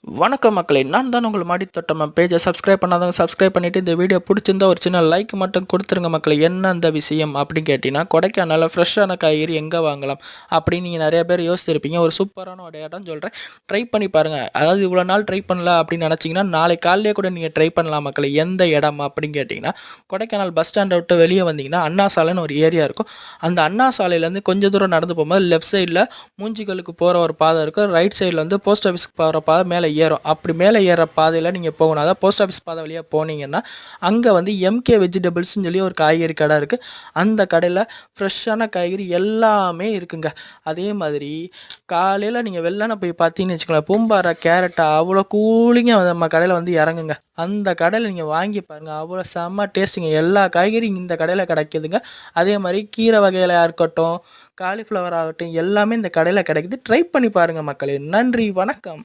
வணக்கம் மக்களே, நான் தான் உங்கள் மாடி தோட்டம் பேஜை சப்ஸ்கிரைப் பண்ணாதவங்க சப்ஸ்கிரைப் பண்ணிவிட்டு இந்த வீடியோ பிடிச்சிருந்தா ஒரு சின்ன லைக் மட்டும் கொடுத்துருங்க மக்களே. என்ன அந்த விஷயம் அப்படின்னு கேட்டிங்கன்னா, கொடைக்கானலில் ஃப்ரெஷ்ஷான காய்கறி எங்கே வாங்கலாம் அப்படின்னு நீங்கள் நிறைய பேர் யோசிச்சிருப்பீங்க. ஒரு சூப்பரான ஒரு இடம் சொல்கிறேன், ட்ரை பண்ணி பாருங்கள். அதாவது இவ்வளோ நாள் ட்ரை பண்ணல அப்படின்னு நினச்சிங்கன்னா நாளை காலையிலே கூட நீங்கள் ட்ரை பண்ணலாம் மக்களே. எந்த இடம் அப்படின்னு கேட்டிங்கன்னா, கொடைக்கானல் பஸ் ஸ்டாண்டை விட்டு வெளியே வந்தீங்கன்னா அண்ணா சாலைன்னு ஒரு ஏரியா இருக்கும். அந்த அண்ணா சாலையிலேருந்து கொஞ்சம் தூரம் நடந்து போகும்போது லெஃப்ட் சைடில் மூஞ்சிகளுக்கு போகிற ஒரு பாதை இருக்கும். ரைட் சைடில் வந்து போஸ்ட் ஆஃபீஸ்க்கு போகிற பாதை மேலே ஏறும். அப்படி மேலே ஏற பாதையில் நீங்கள் போகணும். அதாவது போஸ்ட் ஆஃபீஸ் பாதை வழியாக போனீங்கன்னா அங்கே வந்து எம்கே வெஜிடபிள்ஸ்னு சொல்லி ஒரு காய்கறி கடை இருக்குது. அந்த கடையில் ஃப்ரெஷ்ஷான காய்கறி எல்லாமே இருக்குங்க. அதே மாதிரி காலையில் நீங்கள் வெள்ளன போய் பார்த்தீங்கன்னு வச்சுக்கோங்களேன், பூம்பாறை கேரட்டா அவ்வளோ கூலிங்காக நம்ம கடையில் வந்து இறங்குங்க. அந்த கடையில் நீங்கள் வாங்கி பாருங்கள், அவ்வளோ செம்ம டேஸ்ட்டுங்க. எல்லா காய்கறியும் இந்த கடையில் கிடைக்குதுங்க. அதே மாதிரி கீரை வகையிலையாக இருக்கட்டும், காலிஃப்ளவர் ஆகட்டும், எல்லாமே இந்த கடையில் கிடைக்குது. ட்ரை பண்ணி பாருங்கள் மக்களே. நன்றி, வணக்கம்.